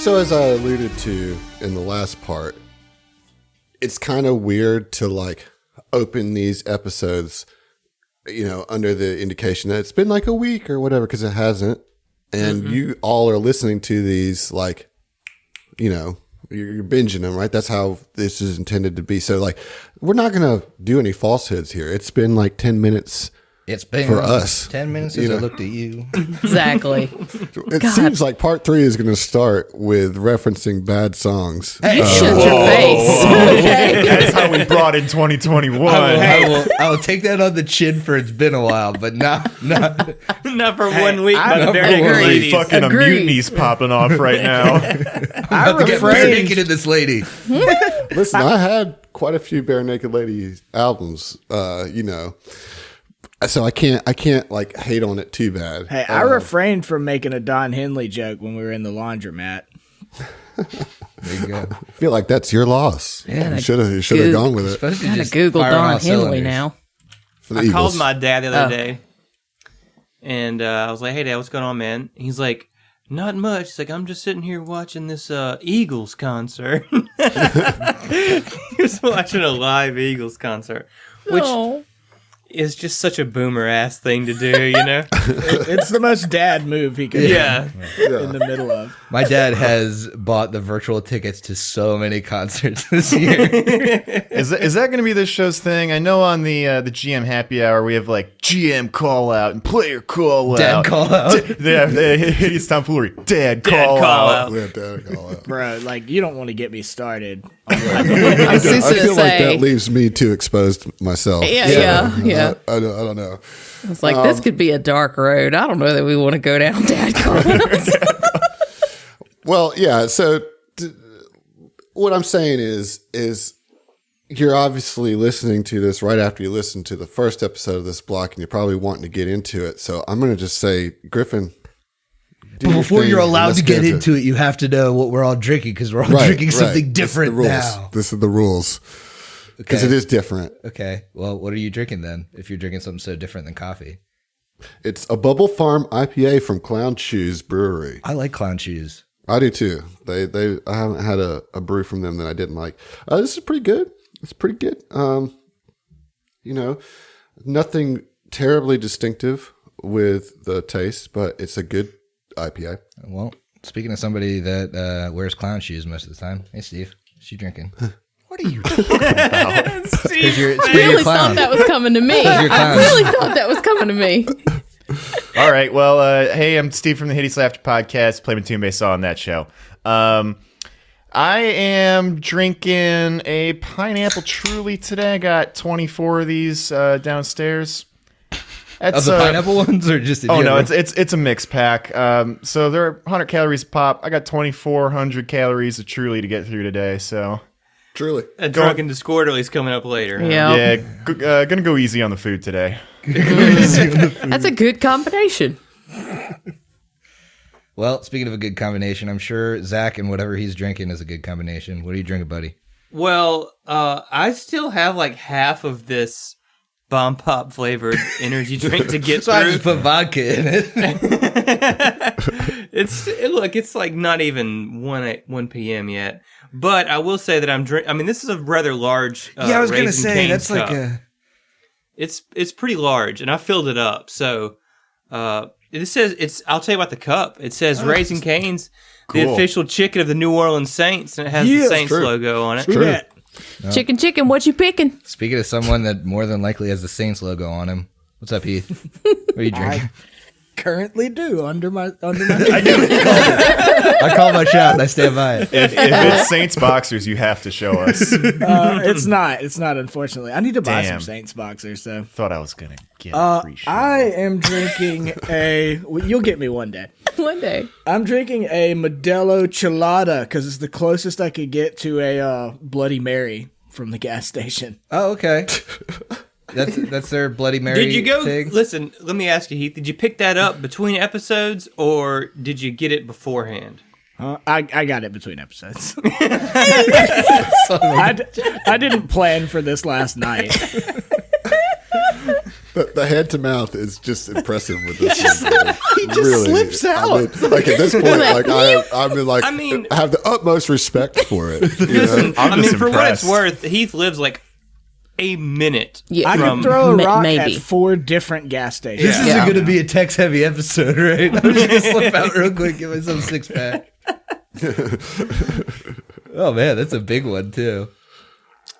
So as I alluded to in the last part, it's kind of weird to like open these episodes, under the indication that it's been like a week or whatever, because it hasn't. And you all are listening to these like, you're binging them, right? That's how this is intended to be. So like, we're not going to do any falsehoods here. It's been like 10 minutes. It's been for us 10 minutes since I looked at you. Exactly. It seems like part 3 is going to start with referencing bad songs. Hey, shut your face. Okay. That's how we brought in 2021. I will take that on the chin for it's been a while, but not Not for 1 week, but very Really fucking a mutiny's popping off right now. I'm about to get bare naked in this lady. Listen, I had quite a few Bare Naked Lady albums, so I can't like hate on it too bad. Hey, I refrained from making a Don Henley joke when we were in the laundromat. There you go. I feel like that's your loss. Yeah, you should have gone with it. Kind of Google Don Henley now. I called my dad the other day, and I was like, "Hey, Dad, what's going on, man?" He's like, "Not much." He's like, "I'm just sitting here watching this Eagles concert." He was watching a live Eagles concert, which is just such a boomer ass thing to do, It's the most dad move he could do in the middle of. My dad has bought the virtual tickets to so many concerts this year. Is that going to be this show's thing? I know on the GM Happy Hour we have like GM call out and player call out. Dad call out. Hideous Tomfoolery. Dad call out. Yeah, Dad call out. Bro, like, you don't want to get me started. I was just I gonna feel like say, that leaves me too exposed myself. Yeah. I don't know. It's like, this could be a dark road. I don't know that we want to go down Dad comments. Well, yeah. So what I'm saying is you're obviously listening to this right after you listen to the first episode of this block, and you're probably wanting to get into it. So I'm going to just say, Griffin. But before you're allowed to get into it, you have to know what we're all drinking, because we're all drinking something different now. This is the rules. Because it is different. Okay. Well, what are you drinking then, if you're drinking something so different than coffee? It's a Bubble Farm IPA from Clown Shoes Brewery. I like Clown Shoes. I do too. I haven't had a brew from them that I didn't like. This is pretty good. It's pretty good. Nothing terribly distinctive with the taste, but it's a good IPA. Well, speaking of somebody that wears clown shoes most of the time, hey Steve, what's you drinking? What are you talking about? I really thought that was coming to me. All right. Well, hey, I'm Steve from the Hideous Laughter Podcast. Play Tune Based on that show. I am drinking a pineapple Truly today. I got 24 of these downstairs. Of the pineapple ones, or just? No, it's a mix pack. So they're 100 calories a pop. I got 2,400 calories of Truly to get through today. So. Truly. A drunken Discorderly's coming up later. Yeah. Gonna go easy on the food today. That's a good combination. Well, speaking of a good combination, I'm sure Zach and whatever he's drinking is a good combination. What are you drinking, buddy? Well, I still have like half of this Bomb Pop flavored energy drink to get So through. I just put vodka in it. It's like not even 1 p.m. yet. But I will say that I'm drinking. I mean, this is a rather large. I was gonna say Cane's that's cup. like a. It's pretty large, and I filled it up. So it says it's. I'll tell you about the cup. It says Raising Cane's, the official chicken of the New Orleans Saints, and it has the Saints logo on it. True. No. Chicken, what you picking? Speaking of someone that more than likely has the Saints logo on him, what's up, Heath? What are you drinking? Currently do under my I do. I call my shot and I stand by it. If it's Saints boxers, you have to show us. It's not unfortunately. I need to buy some Damn. Saints boxers. So Thought I was gonna get a free shot. I am drinking you'll get me one day. One day. I'm drinking a Modelo Chelada because it's the closest I could get to a Bloody Mary from the gas station. Oh, okay. That's their Bloody Mary. Did you go? thing? Listen, let me ask you, Heath. Did you pick that up between episodes, or did you get it beforehand? I got it between episodes. I didn't plan for this last night. The hand to mouth is just impressive with this. He just slips out. I mean, like at this point, like I have the utmost respect for it. You know? I mean, for what it's impressed. worth, Heath lives like a minute. Yeah. I from could throw a rock maybe. at 4 different gas stations. This isn't going to be a text-heavy episode, right? I'm just going to slip out real quick, give myself a 6-pack. Oh, man, that's a big one, too.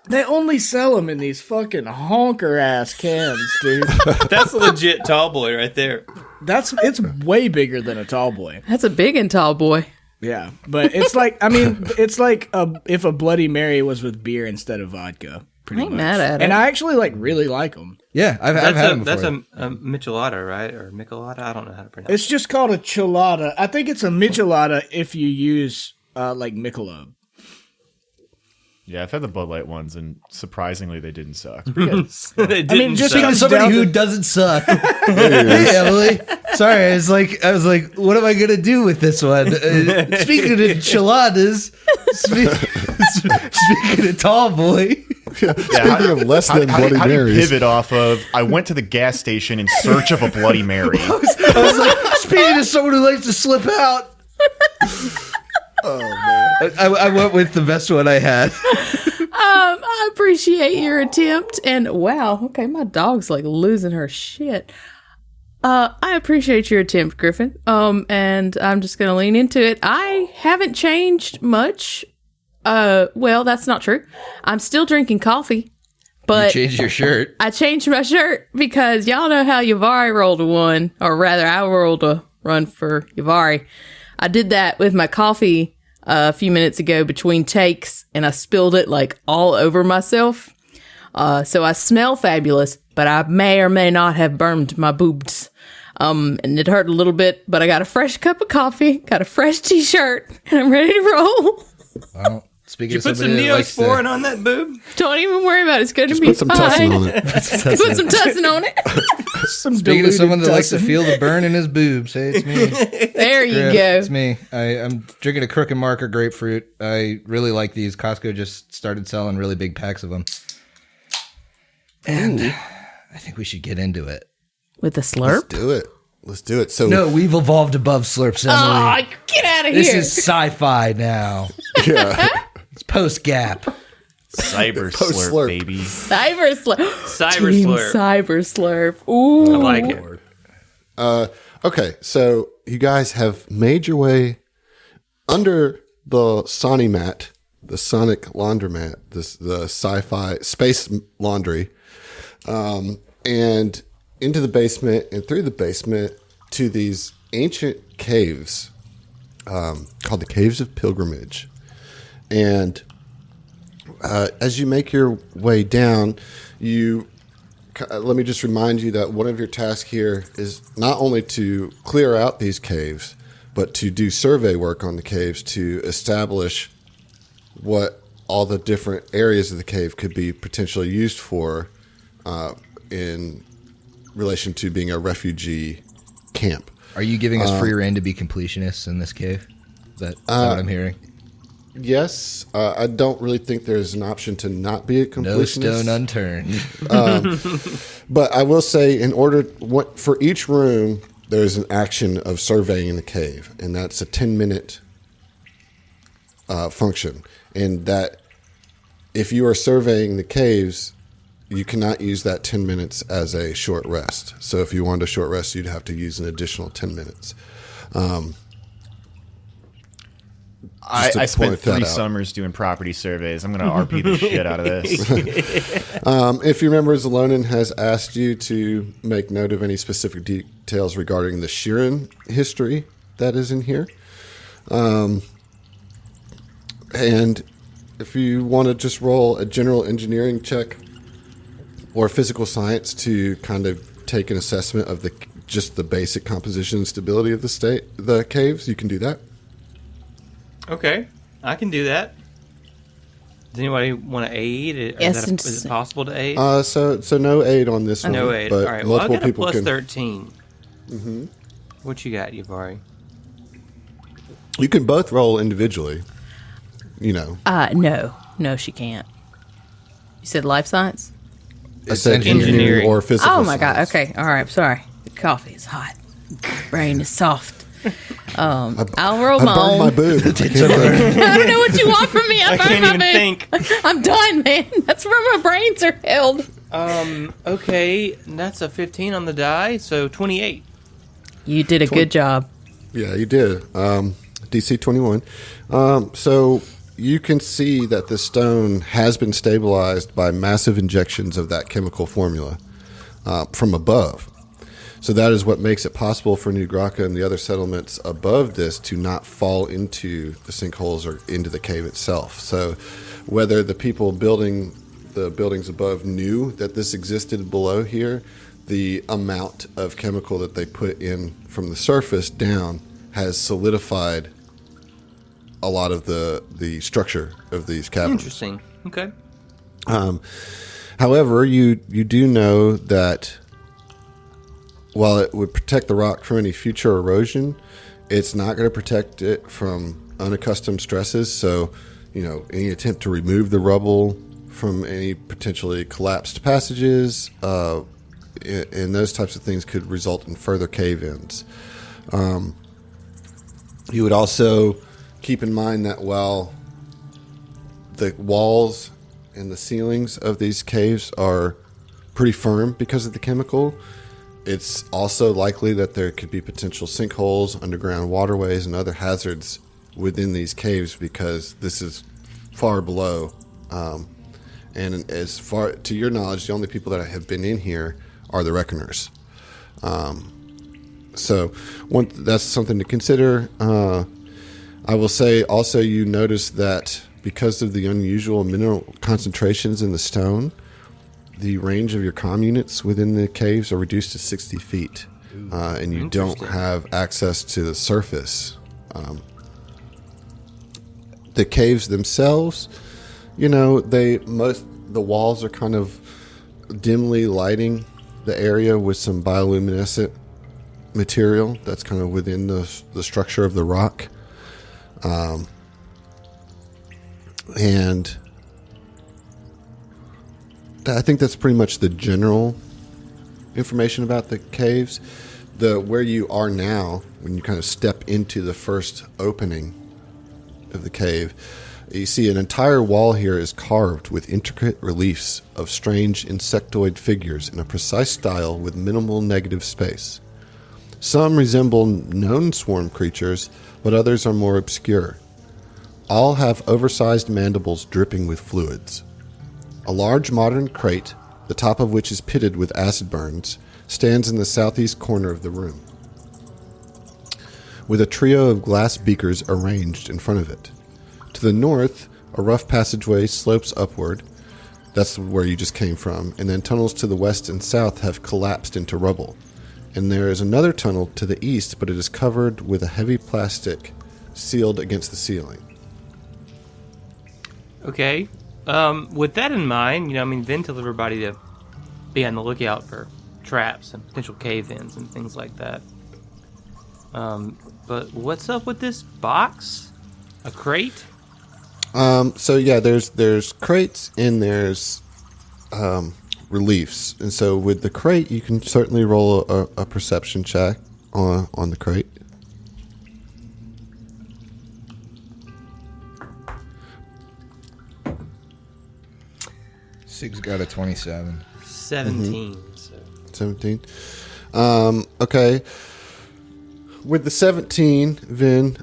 They only sell them in these fucking honker-ass cans, dude. That's a legit tall boy right there. It's way bigger than a tall boy. That's a big and tall boy. Yeah, but it's like, I mean, it's like if a Bloody Mary was with beer instead of vodka. Pretty Ain't much. mad at And it. I actually really like them. Yeah, I've had them before. That's a michelada, right? Or michelada? I don't know how to pronounce it. It's just called a chilada. I think it's a michelada if you use like Michelob. Yeah, I've had the Bud Light ones, and surprisingly, they didn't suck. They didn't just suck. comes Somebody down who to- doesn't suck. Hey, Emily. Sorry, I was like, what am I gonna do with this one? Speaking of enchiladas, speaking of tall boy. Speaking of less than How Bloody do you Marys, pivot off of, I went to the gas station in search of a Bloody Mary? I was like, speaking of someone who likes to slip out. oh man, I went with the best one I had. I appreciate your attempt. And wow, okay, my dog's like losing her shit. I appreciate your attempt, Griffin. And I'm just gonna lean into it. I haven't changed much. Well, that's not true. I'm still drinking coffee, but You changed your shirt. I changed my shirt because y'all know how Yavari rolled a one, or rather, I rolled a run for Yavari. I did that with my coffee a few minutes ago between takes, and I spilled it like all over myself. So I smell fabulous, but I may or may not have burned my boobs. And it hurt a little bit, but I got a fresh cup of coffee, got a fresh t-shirt, and I'm ready to roll. Well, speaking You of put some somebody that likes to- Neosporin on that boob? Don't even worry about it. It's going to be put some fine. tussin on it. Put some tussin on it. Some Speaking of someone that likes to tussin. feel the burn in his boobs, hey, it's me. There you Griff, go. It's me. I'm drinking a Crook and Marker grapefruit. I really like these. Costco just started selling really big packs of them. And I think we should get into it. With a let's slurp? do it. Let's do it. So No, we've evolved above slurps, Emily. Oh, get out of This here. is sci-fi now. yeah, It's post-gap. Cyber Post-slurp. slurp, baby. Cyber slurp. Cyber Team slurp. Cyber slurp. Ooh. I like it. okay. So you guys have made your way under the Sony mat, the Sonic laundromat, the sci-fi space laundry, and into the basement and through the basement to these ancient caves called the Caves of Pilgrimage. And as you make your way down, let me just remind you that one of your tasks here is not only to clear out these caves, but to do survey work on the caves to establish what all the different areas of the cave could be potentially used for in relation to being a refugee camp. Are you giving us free reign to be completionists in this cave? Is that what I'm hearing? Yes, I don't really think there's an option to not be a completionist. No stone unturned. But I will say, for each room, there's an action of surveying the cave, and that's a 10-minute function. And that if you are surveying the caves, you cannot use that 10 minutes as a short rest. So if you wanted a short rest, you'd have to use an additional 10 minutes. I to spent point that 3 out. summers doing property surveys. I'm going to RP the shit out of this. If you remember, Zalonin has asked you to make note of any specific details regarding the Sheeran history that is in here. And if you want to just roll a general engineering check or physical science to kind of take an assessment of just the basic composition and stability of the caves, you can do that. Okay, I can do that. Does anybody want to aid? Yes, Is it possible to aid? So no aid on this one. No aid. But All right. Well, I multiple got a people plus can. 13. Mm-hmm. What you got, Yavari? You can both roll individually. You know. No, she can't. You said life science? I said engineering. or physical. Oh my god. science. Okay. All right. Sorry. The coffee is hot. Brain is soft. I'll roll I my burned my own. boob. I can't I don't know what you want from me. I I burned can't my even boob. think. I'm done, man. That's where my brains are held. Okay, that's a 15 on the die, so 28. You did a good job. Yeah, you did. DC 21. So you can see that the stone has been stabilized by massive injections of that chemical formula from above. So that is what makes it possible for New Graka and the other settlements above this to not fall into the sinkholes or into the cave itself. So whether the people building the buildings above knew that this existed below here, the amount of chemical that they put in from the surface down has solidified a lot of the structure of these caverns. Interesting. Okay. However, you do know that while it would protect the rock from any future erosion, it's not going to protect it from unaccustomed stresses. So, any attempt to remove the rubble from any potentially collapsed passages and those types of things could result in further cave-ins. You would also keep in mind that while the walls and the ceilings of these caves are pretty firm because of the chemical, it's also likely that there could be potential sinkholes, underground waterways, and other hazards within these caves because this is far below. And as far to your knowledge, the only people that have been in here are the reckoners. So that's something to consider. I will say also you notice that because of the unusual mineral concentrations in the stone, the range of your comm units within the caves are reduced to 60 feet, and you don't have access to the surface. The caves themselves, the walls are kind of dimly lighting the area with some bioluminescent material that's kind of within the structure of the rock. And I think that's pretty much the general information about the caves. Where you are now, when you kind of step into the first opening of the cave, you see an entire wall here is carved with intricate reliefs of strange insectoid figures in a precise style with minimal negative space. Some resemble known swarm creatures, but others are more obscure. All have oversized mandibles dripping with fluids. A large modern crate, the top of which is pitted with acid burns, stands in the southeast corner of the room, with a trio of glass beakers arranged in front of it. To the north, a rough passageway slopes upward. That's where you just came from, and then tunnels to the west and south have collapsed into rubble. And there is another tunnel to the east, but it is covered with a heavy plastic sealed against the ceiling. Okay. With that in mind, Vin told everybody to be on the lookout for traps and potential cave-ins and things like that. But what's up with this box? A crate? So yeah, there's crates and there's reliefs, and so with the crate, you can certainly roll a perception check on the crate. Sig's got a 27. 17. So. 17. Okay. With the 17, Vin,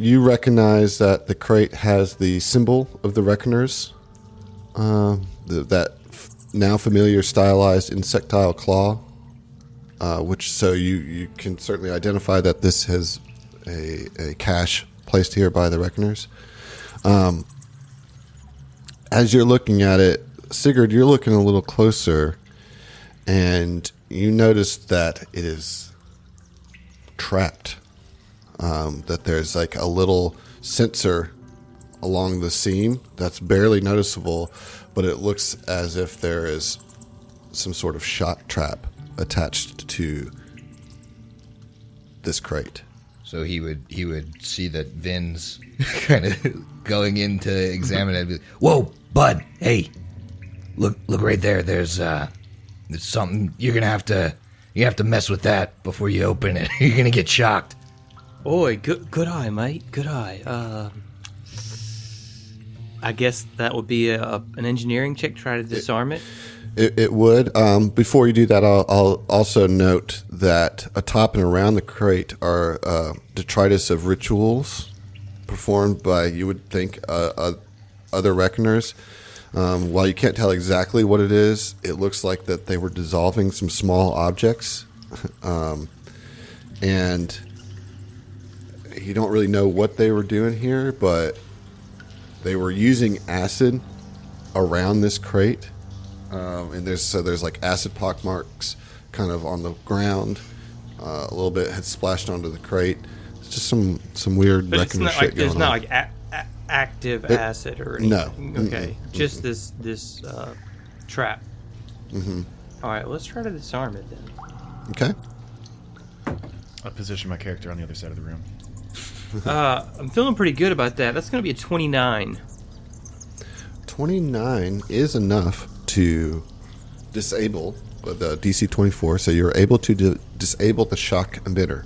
you recognize that the crate has the symbol of the Reckoners, that now familiar stylized insectile claw, which so you can certainly identify that this has a cache placed here by the Reckoners. As you're looking at it, Sigurd, you're looking a little closer, and you notice that it is trapped. That there's like a little sensor along the seam that's barely noticeable, but it looks as if there is some sort of shot trap attached to this crate. So he would see that Vin's kind of going in to examine it. And be like, whoa, bud, hey, Look right there. There's something you have to mess with that before you open it. You're gonna get shocked. Oi, good eye, mate. Good eye. I guess that would be an engineering check. Try to disarm it. It would. Before you do that, I'll also note that atop and around the crate are detritus of rituals performed by, you would think, other reckoners. While you can't tell exactly what it is, it looks like that they were dissolving some small objects. And you don't really know what they were doing here, but they were using acid around this crate. And there's like acid pock marks kind of on the ground. A little bit had splashed onto the crate. It's just some weird But it's reckoner not shit like there's going not on. like active acid or anything. No. Okay. Just this trap. Mm-hmm. All right. Let's try to disarm it then. Okay. I position my character on the other side of the room. I'm feeling pretty good about that. That's going to be a 29. 29 is enough to disable the DC 24, so you're able to disable the shock emitter.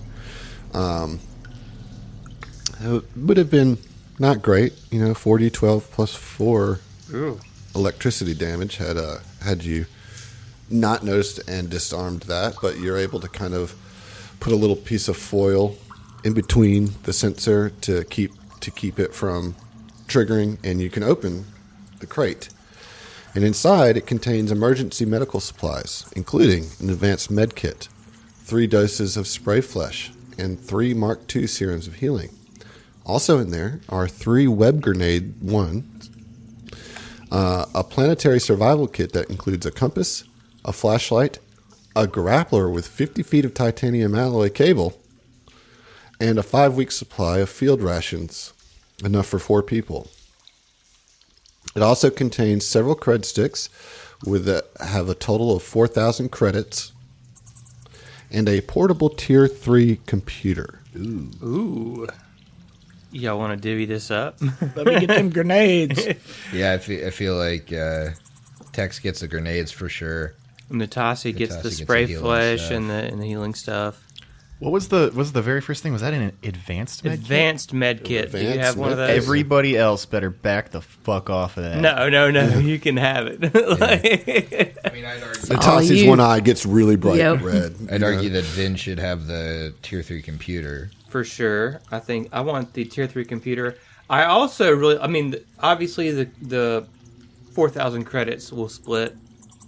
It would have been not great, 4d12 plus 4 Ooh. electricity damage had you not noticed and disarmed that, but you're able to kind of put a little piece of foil in between the sensor to keep it from triggering, and you can open the crate. And inside, it contains emergency medical supplies, including an advanced med kit, 3 doses of spray flesh, and 3 Mark II serums of healing. Also in there are 3 web grenade ones, a planetary survival kit that includes a compass, a flashlight, a grappler with 50 feet of titanium alloy cable, and a 5-week supply of field rations, enough for 4 people. It also contains several cred sticks have a total of 4,000 credits, and a portable Tier 3 computer. Ooh. Y'all want to divvy this up? Let me get them grenades. Yeah, I feel like Tex gets the grenades for sure. Natasi gets the the spray healing flesh stuff. and the healing stuff. What was the very first thing? Was that an advanced med kit? Advanced med kit. Do you Advanced have one of med those? kit. Everybody else better back the fuck off of that. No. You can have it. I mean, I'd argue, Natasi's you. one eye gets really bright Yep. red. I'd argue that Vin should have the Tier 3 computer. For sure. I think I want the Tier 3 computer. I also really, obviously the 4,000 credits will split.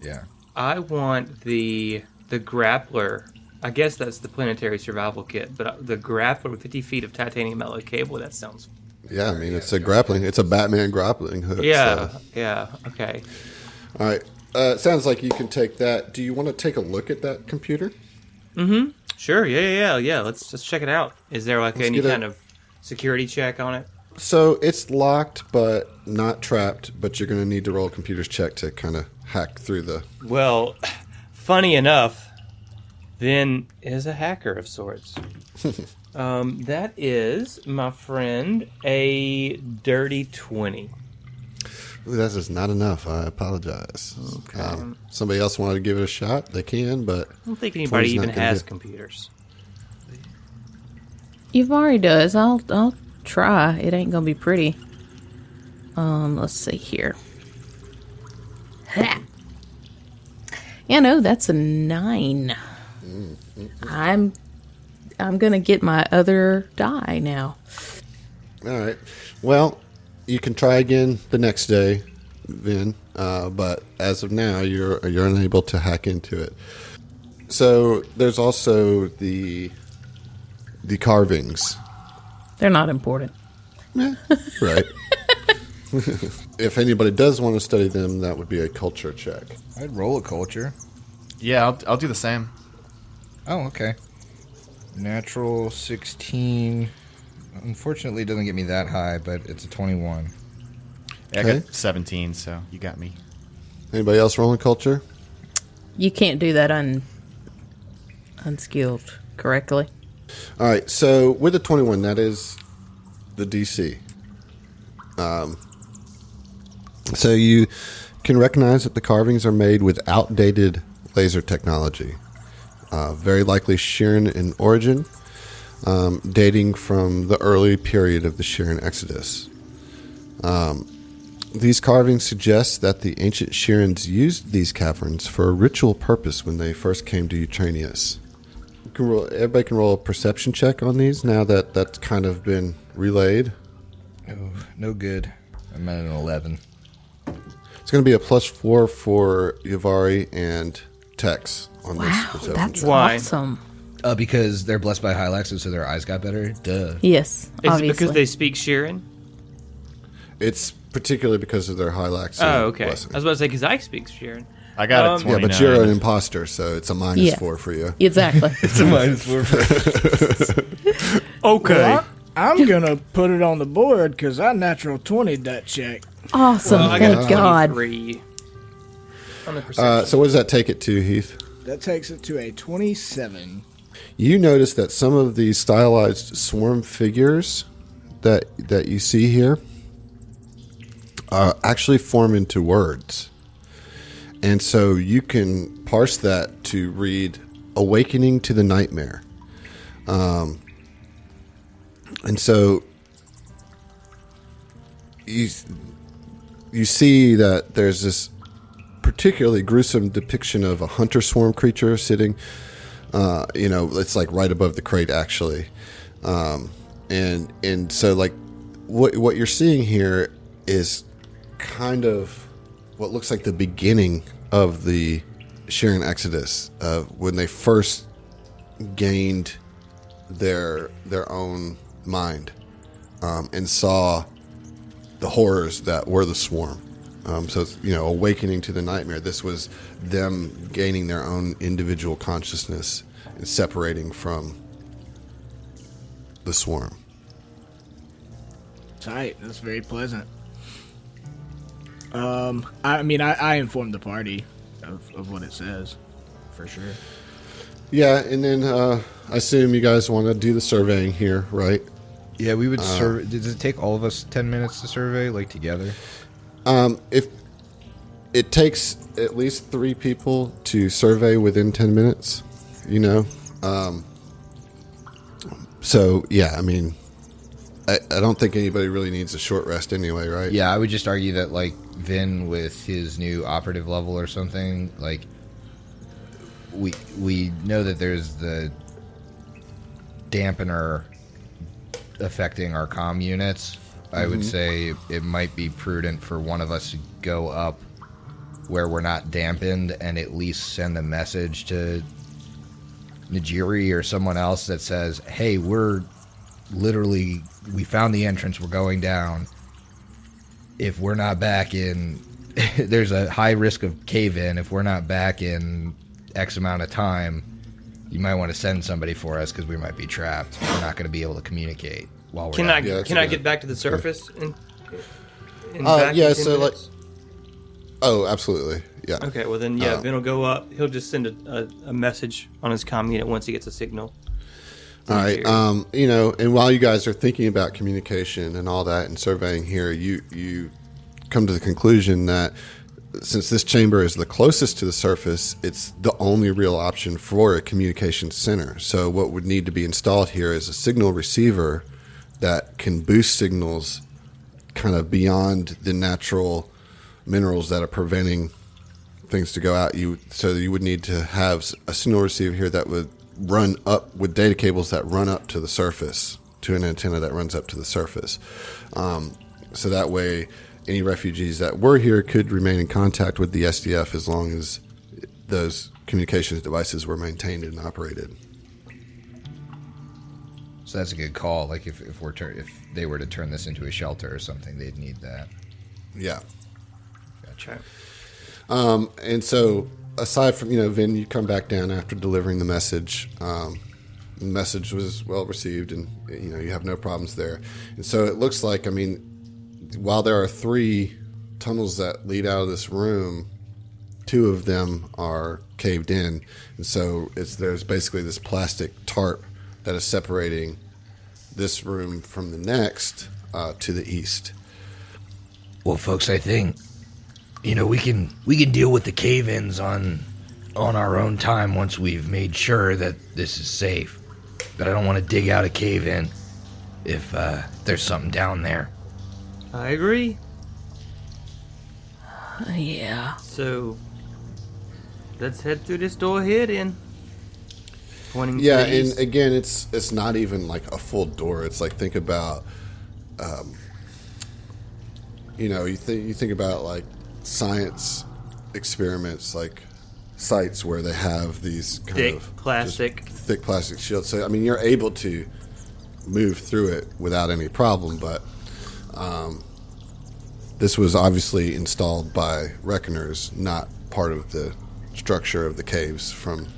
Yeah. I want the grappler. I guess that's the planetary survival kit, but the grappler with 50 feet of titanium alloy cable, that sounds... Yeah, it's a grappling. It's a Batman grappling hook. Yeah, so. yeah, okay. All right. It sounds like you can take that. Do you want to take a look at that computer? Sure, yeah. Let's just check it out. Is there any get kind of security check on it? So it's locked, but not trapped. But you're going to need to roll a computer's check to kind of hack through the... Well, funny enough, Vin is a hacker of sorts. That is, my friend, a dirty 20. Ooh, that is not enough. I apologize. Okay. Somebody else wanted to give it a shot. They can, but... I don't think anybody 20's not even gonna has do it. computers. Yuvari does. I'll try. It ain't gonna be pretty. Let's see here. Ha! Yeah, no, that's a 9. I'm gonna get my other die now. All right. Well, you can try again the next day, Vin. But as of now, you're unable to hack into it. So there's also the carvings. They're not important. Right. If anybody does want to study them, that would be a culture check. I'd roll a culture. Yeah, I'll do the same. Oh, okay. Natural 16. Unfortunately, it doesn't get me that high, but it's a 21. Yeah, I Okay. got 17, so you got me. Anybody else rolling culture? You can't do that unskilled correctly. All right. So with the 21, that is the DC. So you can recognize that the carvings are made with outdated laser technology, very likely Sheeran in origin, dating from the early period of the Sheeran Exodus. These carvings suggest that the ancient Sheerans used these caverns for a ritual purpose when they first came to Eutraneous. Everybody can roll a perception check on these now that that's kind of been relayed. Oh, no good. I'm at an 11. It's going to be a +4 for Yavari and Tex on this Wow, perception that's check. Why? awesome. Because they're blessed by Hylaxes, so their eyes got better. Duh. Yes, Is it obviously. because they speak Sheeran? It's particularly because of their Hylax. Oh, okay. blessing. I was about to say, because I speak Sheeran. I got a Yeah, 29. but you're an imposter, so it's a -4 for you. Exactly. It's a -4. Okay. Well, I'm gonna put it on the board because I natural 20'd that check. Awesome. I got Thank a God. 23 on the perception. So what does that take it to, Heath? That takes it to a 27. You notice that some of these stylized swarm figures that you see here actually form into words. And so you can parse that to read "Awakening to the Nightmare." And so you see that there's this particularly gruesome depiction of a hunter swarm creature sitting, it's like right above the crate actually. And so like what you're seeing here is kind of what looks like the beginning of the Sheeran Exodus, when they first gained their own mind, and saw the horrors that were the swarm. So it's, awakening to the nightmare. This was them gaining their own individual consciousness and separating from the swarm. Tight. That's very pleasant. I informed the party of what it says, for sure. Yeah, and then I assume you guys want to do the surveying here, right? Yeah, we would survey. Does it take all of us 10 minutes to survey, like together? If it takes at least 3 people to survey within 10 minutes, so yeah, I mean, I don't think anybody really needs a short rest anyway, right? Yeah, I would just argue that, like, Vin with his new operative level or something, like, we know that there's the dampener affecting our comm units. I would say it might be prudent for one of us to go up where we're not dampened and at least send a message to Najiri or someone else that says, hey, we found the entrance, we're going down. If we're not back in, there's a high risk of cave-in. If we're not back in X amount of time, you might want to send somebody for us because we might be trapped. We're not going to be able to communicate while we're Can I get back to the surface? Yeah, so like, oh, absolutely, yeah. Okay, well then, Vin will go up. He'll just send a message on his comm unit once he gets a signal. All right, and while you guys are thinking about communication and all that and surveying here, you come to the conclusion that since this chamber is the closest to the surface, it's the only real option for a communication center. So what would need to be installed here is a signal receiver that can boost signals kind of beyond the natural minerals that are preventing things to go out. So you would need to have a signal receiver here that would run up with data cables that run up to the surface, to an antenna that runs up to the surface. So that way any refugees that were here could remain in contact with the SDF as long as those communications devices were maintained and operated. So that's a good call. Like if they were to turn this into a shelter or something, they'd need that. Yeah. Gotcha. And so aside from, Vin, you come back down after delivering the message. The message was well received and, you have no problems there. And so it looks like, while there are 3 tunnels that lead out of this room, 2 of them are caved in. And so there's basically this plastic tarp that is separating this room from the next to the east. Well, folks, I think You know, we can deal with the cave-ins on our own time once we've made sure that this is safe. But I don't want to dig out a cave-in if there's something down there. I agree. Yeah. So, let's head through this door here then. Pointing to Yeah, the east. and again, it's not even like a full door. It's like, think about, you think about like science experiments, like sites where they have these kind Thick of plastic. just thick plastic shields. So I mean, you're able to move through it without any problem, but this was obviously installed by reckoners, not part of the structure of the caves from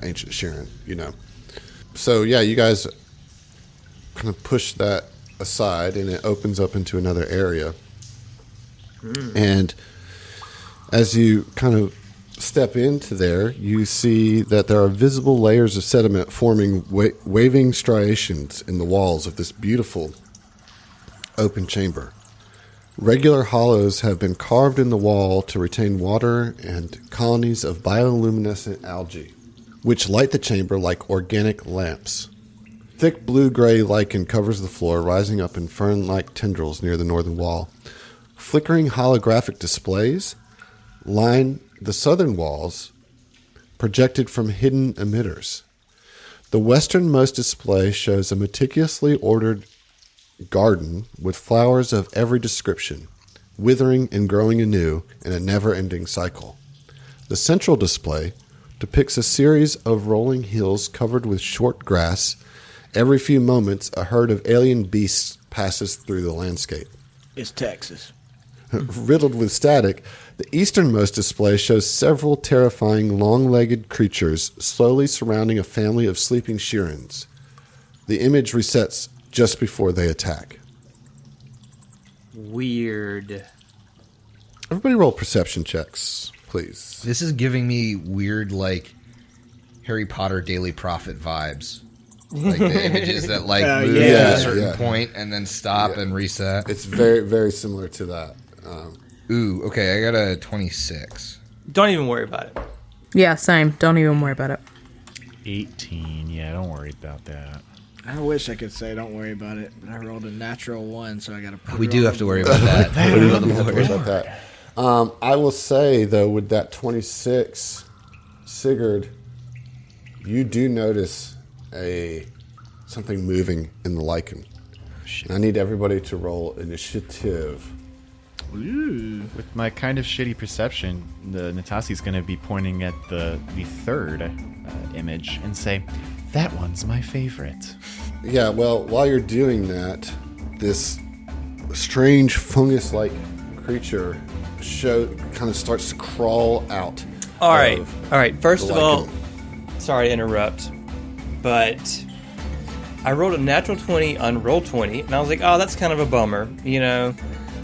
ancient Shirin, So yeah, you guys kind of push that aside, and it opens up into another area. And as you kind of step into there, you see that there are visible layers of sediment forming waving striations in the walls of this beautiful open chamber. Regular hollows have been carved in the wall to retain water and colonies of bioluminescent algae, which light the chamber like organic lamps. Thick blue-gray lichen covers the floor, rising up in fern-like tendrils near the northern wall. Flickering holographic displays line the southern walls, projected from hidden emitters. The westernmost display shows a meticulously ordered garden with flowers of every description, withering and growing anew in a never-ending cycle. The central display depicts a series of rolling hills covered with short grass. Every few moments, a herd of alien beasts passes through the landscape. It's Texas. Riddled with static, the easternmost display shows several terrifying long-legged creatures slowly surrounding a family of sleeping Shirins. The image resets just before they attack. Weird. Everybody roll perception checks, please. This is giving me weird, like, Harry Potter Daily Prophet vibes. Like the images that, like, move to yeah, a certain yeah. point and then stop and reset. It's very, very similar to that. Ooh, okay, I got a 26. Don't even worry about it. Yeah, same. Don't even worry about it. 18. Yeah, don't worry about that. I wish I could say don't worry about it, but I rolled a natural 1, so I got to put We it do on have to the worry board. about that. We don't have to worry about that. I will say, though, with that 26, Sigurd, you do notice something moving in the lichen. And I need everybody to roll initiative. Ooh. With my kind of shitty perception, the Natasi's going to be pointing at the third image and say, "That one's my favorite." Yeah, well, while you're doing that, this strange fungus-like creature kind of starts to crawl out. All right. First the of all, lichen. sorry to interrupt, but I rolled a natural 20 on roll 20, and I was like, oh, that's kind of a bummer,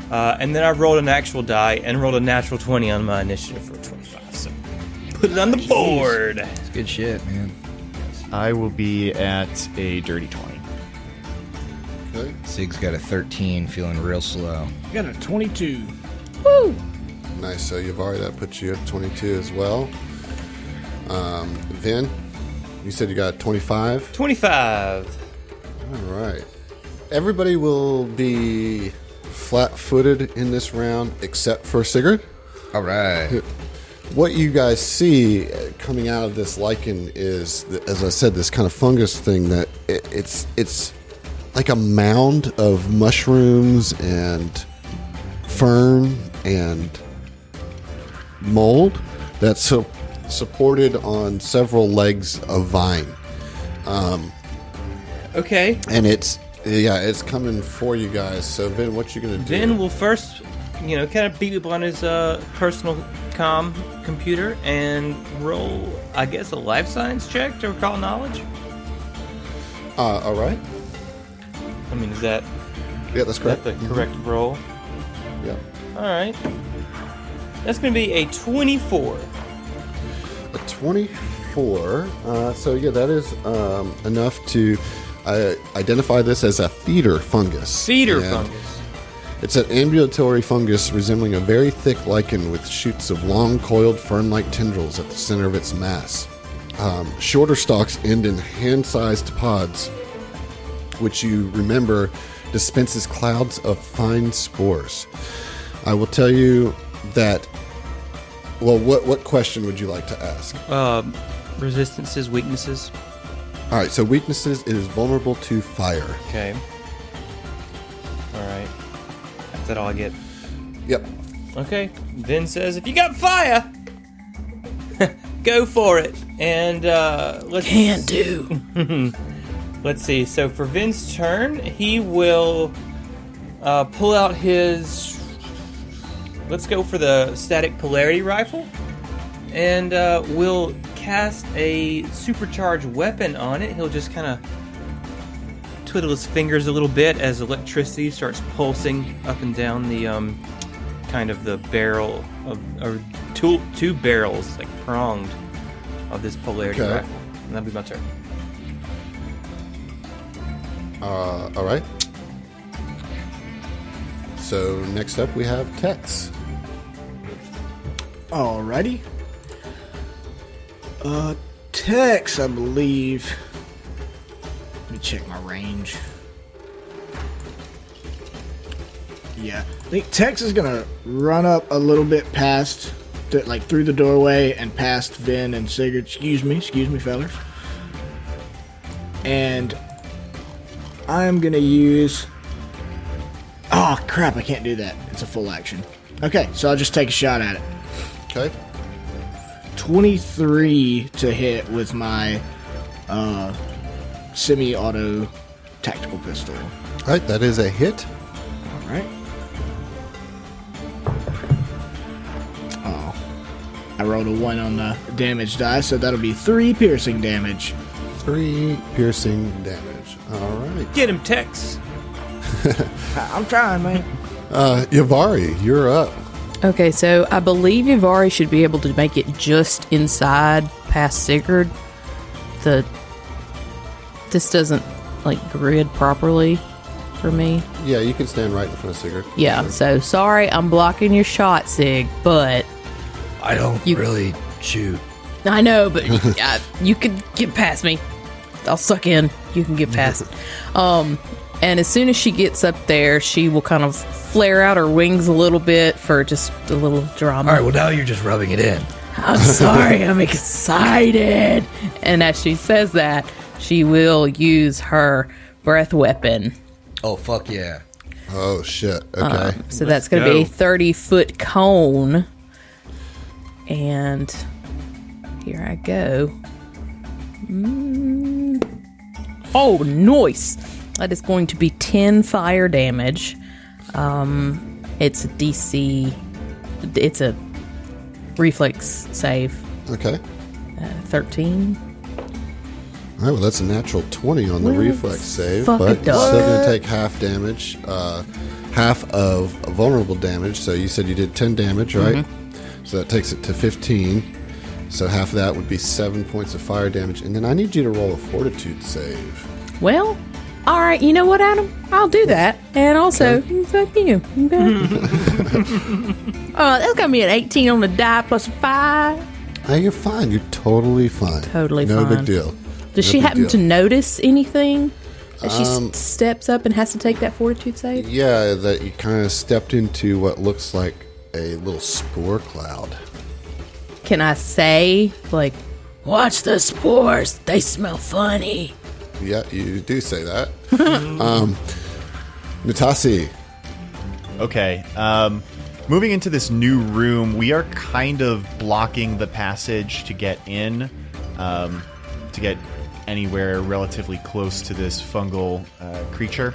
and then I rolled an actual die and rolled a natural 20 on my initiative for 25. So put it on the board. It's good shit, man. I will be at a dirty 20. Okay. Sig's got a 13, feeling real slow. I got a 22. Woo! Nice. So Yavari, that puts you at 22 as well. Vin, you said you got 25? 25. All right. Everybody will be flat-footed in this round except for Sigurd. All right. What you guys see coming out of this lichen is, as I said, this kind of fungus thing that it's like a mound of mushrooms and fern and mold that's supported on several legs of vine. Okay. And it's coming for you guys. So Vin, what you gonna do? Vin will first, kind of beat up on his personal computer and roll, I guess, a life science check to recall knowledge. All right. I mean, is that Yeah, that's correct. the correct roll? Yeah. All right. That's going to be a 24. A 24. So yeah, that is enough to identify this as a feeder fungus. Feeder And fungus. It's an ambulatory fungus resembling a very thick lichen with shoots of long, coiled, fern-like tendrils at the center of its mass. Shorter stalks end in hand-sized pods, which you remember dispenses clouds of fine spores. I will tell you that... Well, what question would you like to ask? Resistances, weaknesses. All right, so weaknesses, it is vulnerable to fire. Okay. All right. Is that all I get? Yep. Okay. Vin says, if you got fire, go for it. And let's... Can do. Let's see. So for Vin's turn, he will pull out his... Let's go for the static polarity rifle. And we'll cast a supercharged weapon on it. He'll just kind of twiddle his fingers a little bit as electricity starts pulsing up and down the kind of the barrel of, or two barrels, like pronged, of this polarity rifle. And that'll be my turn. All right. So next up we have Tex. Alrighty. Tex, I believe. Let me check my range. Yeah, I think Tex is gonna run up a little bit past, like through the doorway and past Vin and Sigurd. Excuse me, fellers. And I'm gonna use... Oh, crap, I can't do that. It's a full action. Okay, so I'll just take a shot at it. Okay. 23 to hit with my semi-auto tactical pistol. All right, that is a hit. All right. Oh. I rolled a 1 on the damage die, so that'll be 3 piercing damage. 3 piercing damage. All right. Get him, Tex. I'm trying, man. Yavari, you're up. Okay, so I believe Yavari should be able to make it just inside past Sigurd. This doesn't like grid properly for me. Yeah, you can stand right in front of Sigurd. Yeah, so sorry, I'm blocking your shot, Sig, but I don't really shoot. I know, but you can get past me. I'll suck in. You can get past. And as soon as she gets up there, she will kind of flare out her wings a little bit for just a little drama. All right, well, now you're just rubbing it in. I'm sorry, I'm excited. And as she says that, she will use her breath weapon. Oh, fuck yeah. Oh, shit. Okay. So that's going to be a 30-foot cone. And here I go. Oh, nice. That is going to be 10 fire damage. It's a DC. It's a reflex save. Okay. 13. All right, well, that's a natural 20 on the reflex save, fuck but it you're does. still going to take half damage, half of vulnerable damage. So you said you did 10 damage, right? So that takes it to 15. So half of that would be 7 points of fire damage. And then I need you to roll a fortitude save. Well, all right. You know what, Adam? I'll do that. And also, fuck you. Okay. That's going to be an 18 on the die plus 5. Hey, you're fine. You're totally fine. Totally no fine. big deal. Does No she big happen deal. to notice anything as she steps up and has to take that fortitude save? Yeah, that you kind of stepped into what looks like a little spore cloud. Can I say, like, watch the spores, they smell funny? Yeah, you do say that. Natasi. Okay. Moving into this new room, we are kind of blocking the passage to get in, to get anywhere relatively close to this fungal creature.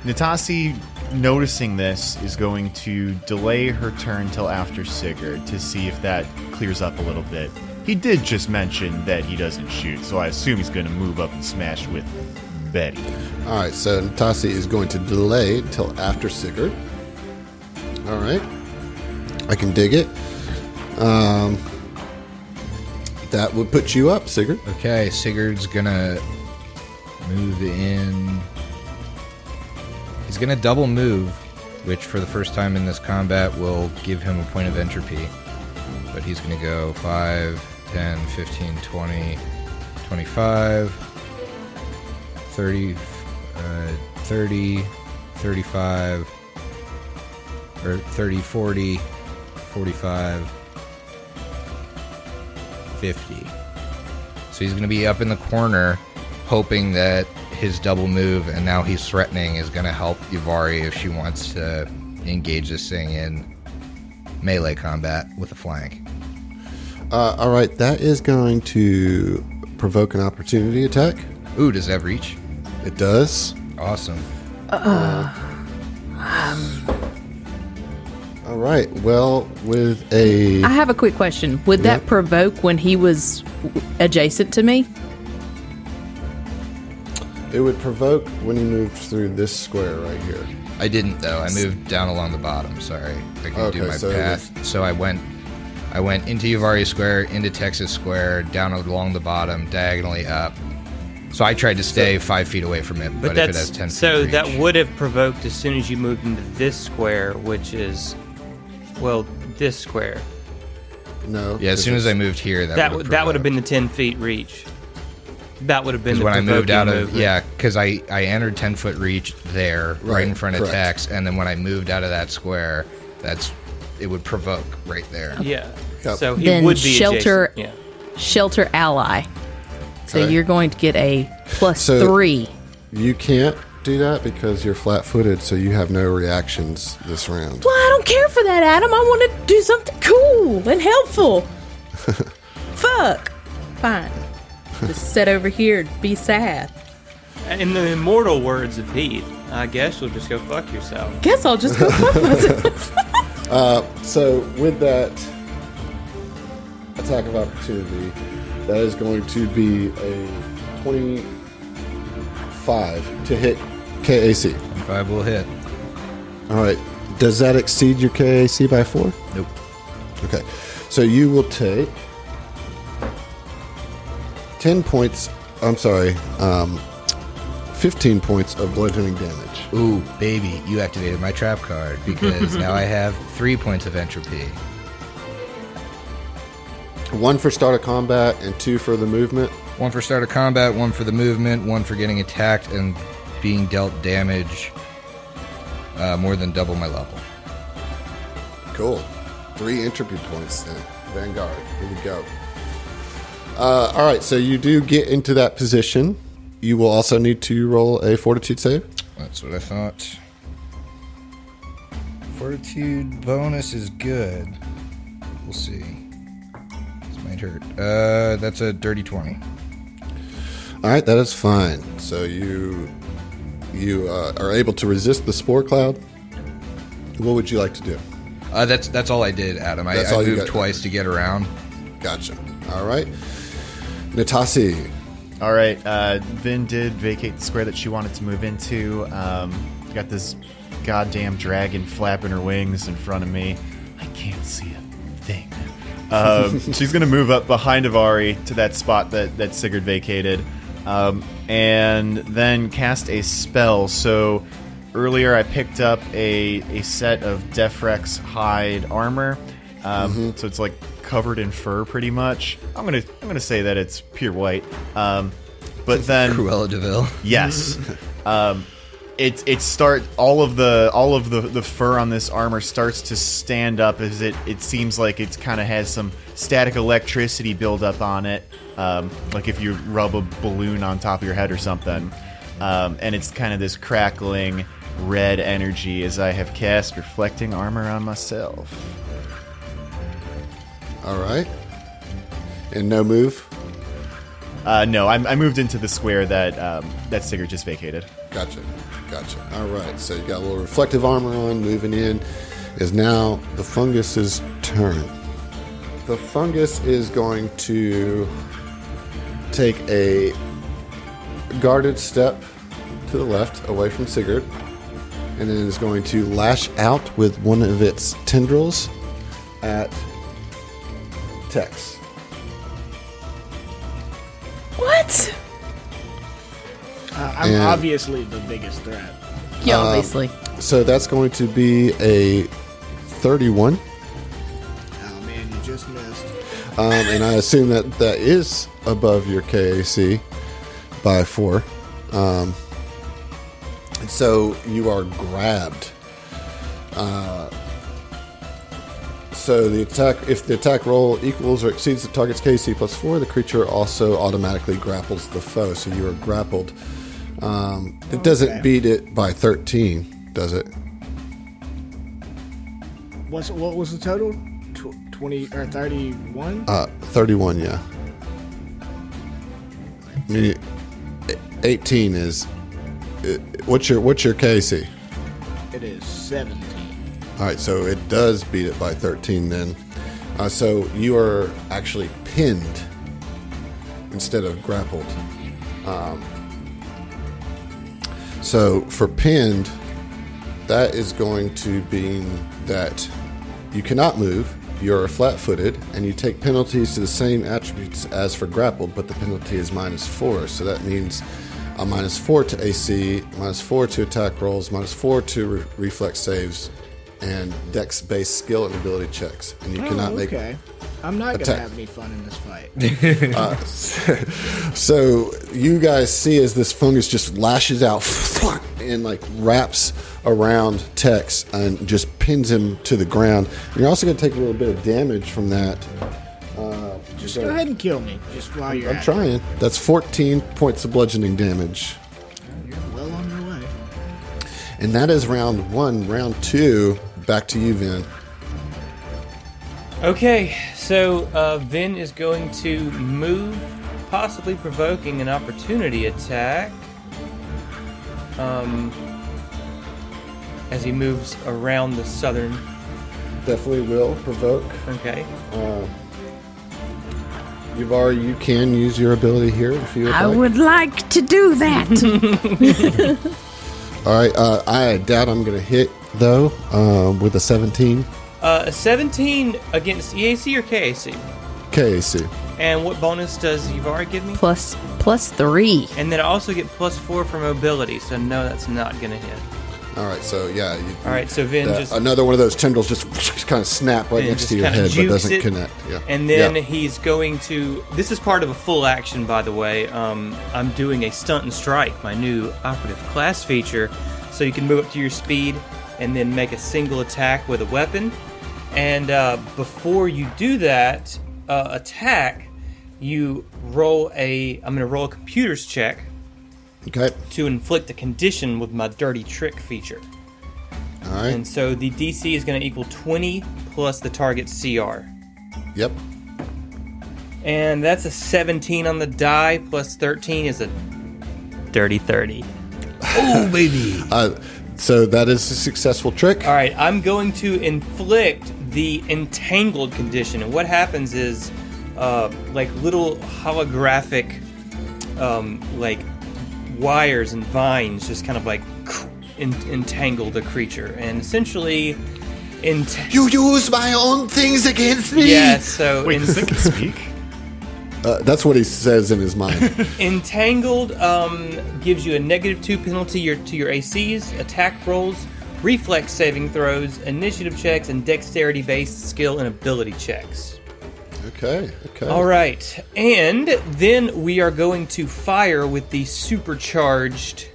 Natasi, noticing this, is going to delay her turn till after Sigurd to see if that clears up a little bit. He did just mention that he doesn't shoot, so I assume he's going to move up and smash with Betty. All right, so Natasi is going to delay until after Sigurd. All right. I can dig it. That would put you up, Sigurd. Okay, Sigurd's gonna move in. He's gonna double move which for the first time in this combat will give him a point of entropy. But he's going to go 5, 10, 15, 20, 25, 30, 30, 35, or 30, 40, 45, 50. So he's going to be up in the corner, hoping that his double move, and now he's threatening, is going to help Yvari if she wants to engage this thing in melee combat with a flank. All right, that is going to provoke an opportunity attack. Ooh, does that reach? It does. Awesome. All right, well, with a... I have a quick question. Would that provoke when he was adjacent to me? It would provoke when he moved through this square right here. I didn't, though. I moved down along the bottom. Sorry. I couldn't do my path. So I went into Yvari Square, into Texas Square, down along the bottom, diagonally up. So I tried to stay 5 feet away from it, but if it has 10 feet so reach. that would have provoked as soon as you moved into this square, which is, well, this square. No. Yeah, as soon as I moved here, That would have been the 10 feet reach. That would have been the when I moved out of movement. yeah, because I entered 10-foot reach there, right in front of correct. Tex, and then when I moved out of that square, it would provoke right there. Yeah. Yep. So he Then would be shelter- adjacent. Shelter ally. So Okay. you're going to get a plus So- 3. You can't do that because you're flat-footed, so you have no reactions this round. Well, I don't care for that, Adam. I want to do something cool and helpful. Fuck. Fine. Just sit over here and be sad. In the immortal words of Pete, I guess you'll just go fuck yourself. Guess I'll just go fuck myself. So with that attack of opportunity, that is going to be a 25 to hit KAC. 5 will hit. All right. Does that exceed your KAC by 4? Nope. Okay. So you will take 10 points. I'm sorry. 15 points of bludgeoning damage. Ooh, baby, you activated my trap card because now I have 3 points of entropy. 1 for start of combat and 2 for the movement. 1 for start of combat, 1 for the movement, 1 for getting attacked and being dealt damage more than double my level. Cool. 3 entropy points then. Vanguard. Here we go. All right, so you do get into that position. You will also need to roll a fortitude save. That's what I thought. Fortitude bonus is good. We'll see. This might hurt. That's a dirty 20. All right, that is fine. So you are able to resist the spore cloud. What would you like to do? That's all I did, Adam. I That's all you moved got. twice to get around. Gotcha. All right. Natasi. All right, Vin did vacate the square that she wanted to move into. Got this goddamn dragon flapping her wings in front of me. I can't see a thing. She's going to move up behind Avari to that spot that Sigurd vacated, and then cast a spell. So earlier I picked up a set of Defrex hide armor. So it's like covered in fur pretty much. I'm gonna say that it's pure white. But then Cruella DeVille. yes. It start all of the fur on this armor starts to stand up as it seems like it kind of has some static electricity build up on it, like if you rub a balloon on top of your head or something, and it's kind of this crackling red energy as I have cast reflecting armor on myself. All right. And no move? No, I moved into the square that Sigurd just vacated. Gotcha. All right. So you got a little reflective armor on. Moving in is now the fungus's turn. The fungus is going to take a guarded step to the left away from Sigurd, and then is going to lash out with one of its tendrils at Tex. What? I'm And- obviously the biggest threat. Yeah, obviously. So that's going to be a 31. Oh man, you just missed. And I assume that is above your KAC by 4. So you are grabbed. So the attack, if the attack roll equals or exceeds the target's KC plus 4, the creature also automatically grapples the foe. So you are grappled. It doesn't beat it by 13, does it? What was the total? 20 or 31? 31, yeah. I mean, 18 is. What's your KC? It is 17. All right, so it does beat it by 13 then. So you are actually pinned instead of grappled. So for pinned, that is going to be that you cannot move, you're flat-footed, and you take penalties to the same attributes as for grappled, but the penalty is -4. So that means a -4 to AC, -4 to attack rolls, -4 to reflex saves, and dex-based skill and ability checks. And you cannot make. Okay. I'm not attack. gonna have any fun in this fight. So you guys see as this fungus just lashes out and like wraps around Tex and just pins him to the ground. And you're also going to take a little bit of damage from that. Just go ahead and kill me, just while you're I'm at trying. That's 14 points of bludgeoning damage. it. You're well on your way. And that is round 1. Round 2, back to you, Vin. Okay, so Vin is going to move, possibly provoking an opportunity attack. As he moves around the southern. Definitely will provoke. Okay. Yuvari, you can use your ability here if you would I like. would like to do that. All right, I doubt I'm going to hit, though, with a 17 A 17 against EAC or KAC? KAC. And what bonus does Yuvari give me? plus 3. And then I also get +4 for mobility, so no, that's not going to hit. All right, so yeah. All right, so Vin just... another one of those tendrils just kind of snap right and next just to your kinda head, but jukes doesn't it, connect. Yeah. And then Yeah. he's going to... This is part of a full action, by the way. I'm doing a stunt and strike, my new operative class feature. So you can move up to your speed and then make a single attack with a weapon. And before you do that attack, you roll I'm going to roll a computer's check Okay. to inflict a condition with my dirty trick feature. All right. And so the DC is going to equal 20 plus the target's CR. Yep. And that's a 17 on the die, plus 13 is a dirty 30. Oh, baby. So that is a successful trick. All right, I'm going to inflict the entangled condition. And what happens is, like little holographic, like wires and vines just kind of like entangle the creature. And essentially, You use my own things against me. yeah, so Wait, does it can speak? That's what he says in his mind. Entangled gives you a -2 penalty to your ACs, attack rolls, reflex saving throws, initiative checks, and dexterity-based skill and ability checks. Okay. All right, and then we are going to fire with the supercharged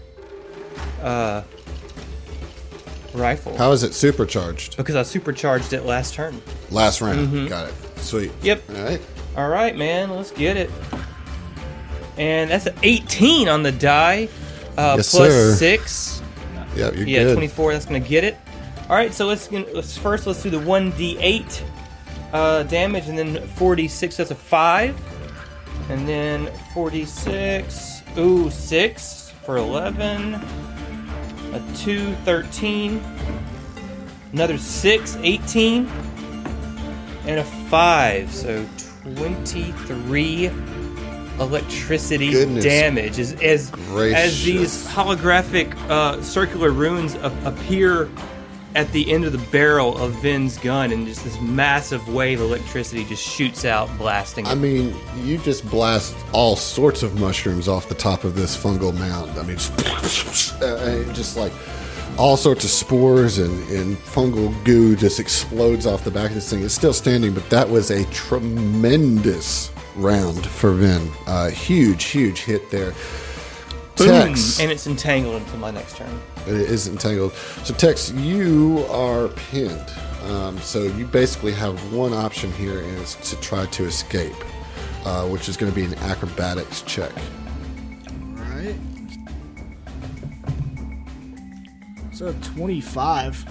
rifle. How is it supercharged? Because I supercharged it last turn. Last round. Got it. Sweet. Yep. All right. All right, man, let's get it. And that's an 18 on the die, Yes, plus sir. 6. Yeah, you're Yeah, good. 24. That's gonna get it. All right, so let's do the 1d8 damage, and then 46. That's a 5, and then 46. Ooh, 6 for 11. A 2, 13. Another 6, 18, and a 5. So 23 electricity Goodness damage as these gracious. holographic circular runes appear at the end of the barrel of Vin's gun, and just this massive wave of electricity just shoots out, blasting it. I mean, you just blast all sorts of mushrooms off the top of this fungal mound. I mean, just like all sorts of spores and fungal goo just explodes off the back of this thing. It's still standing, but that was a tremendous round for Vin. Huge hit there. Boom! Tex, And it's entangled until my next turn. it is entangled. So Tex, you are pinned. So you basically have one option here, and it's to try to escape, which is going to be an acrobatics check. Right. So 25.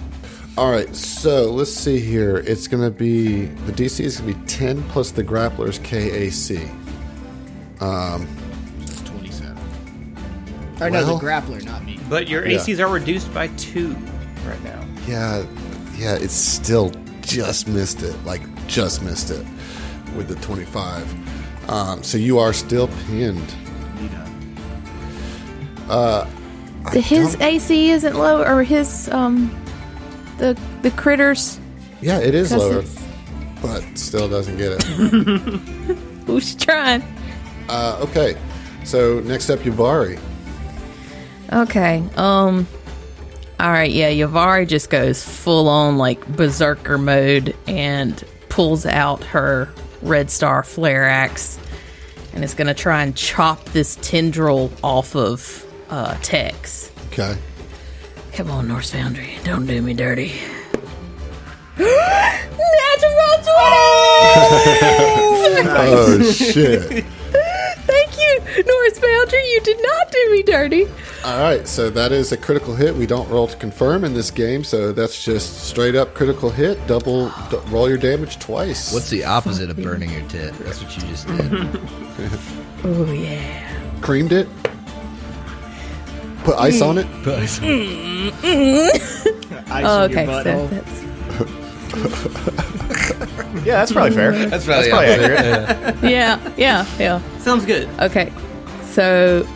All right, so let's see here. It's going to be, the DC is going to be 10 plus the grappler's KAC. It's 27. Or no, Well- the grappler, not me. But your ACs are reduced by 2 right now. Yeah, it's still just missed it. Like, just missed it with the 25. So you are still pinned. His AC isn't low, or his the critters. Yeah, it is 'Cause lower, it's- but still doesn't get it. Who's trying? Okay, so next up, Yuvari. Okay. All right. Yeah, Yavari just goes full on like berserker mode and pulls out her red star flare axe, and is gonna try and chop this tendril off of Tex. Okay. Come on, Norse Foundry, don't do me dirty. Natural 20! Oh, shit. Thank you, Norse Foundry. You did not do me dirty. All right, so that is a critical hit. We don't roll to confirm in this game, so that's just straight up critical hit. Roll your damage twice. What's the opposite of burning your tit? That's what you just did. Oh yeah. Creamed it? Put ice on it? Ice Oh, in okay. your So butthole. that's Yeah, that's probably fair. That's probably accurate. yeah. Sounds good. Okay. So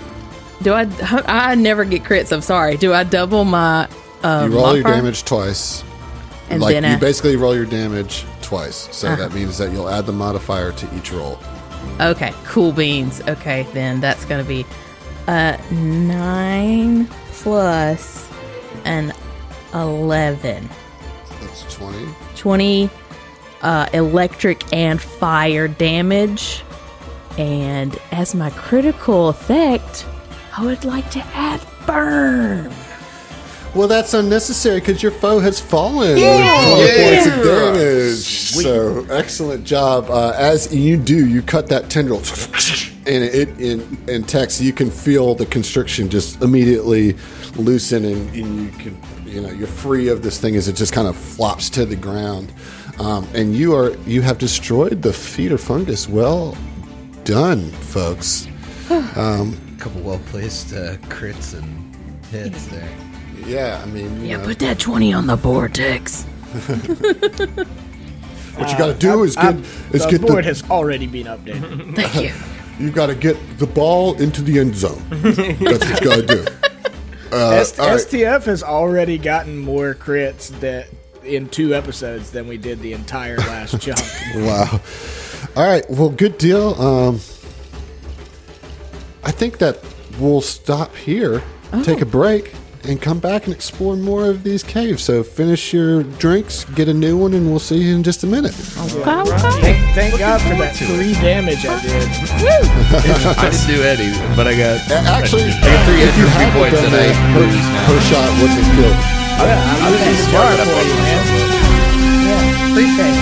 do I never get crits, I'm sorry. Do I double my You roll your modifier? damage twice. And like, then you I- basically roll your damage twice. So Uh-huh. that means that you'll add the modifier to each roll. Okay, cool beans. Okay, then that's going to be 9 plus an 11. That's 20. 20 electric and fire damage. And as my critical effect, I would like to add burn. Well, that's unnecessary because your foe has fallen with 20 points of damage. So, excellent job. As you do, you cut that tendril, and in Tex, you can feel the constriction just immediately loosen, and you can, you're free of this thing as it just kind of flops to the ground. And you have destroyed the feeder fungus. Well done, folks. A couple well-placed crits and hits there. Yeah, I mean, you know, Put that 20 on the board, Tex. what you got to do is get The board has already been updated. Thank you. you got to get the ball into the end zone. That's what you got to do. All right. STF has already gotten more crits in 2 episodes than we did the entire last chunk. Wow. All right. Well, good deal. I think that we'll stop here, take a break, and come back and explore more of these caves. So finish your drinks, get a new one, and we'll see you in just a minute. Okay. Thank God for that 3 damage I did. I didn't do any, but I got Actually, I got 3 if you extra had points done and I that, lose now. her shot wouldn't have killed. I'm losing smart for you, man. Yeah, appreciate it.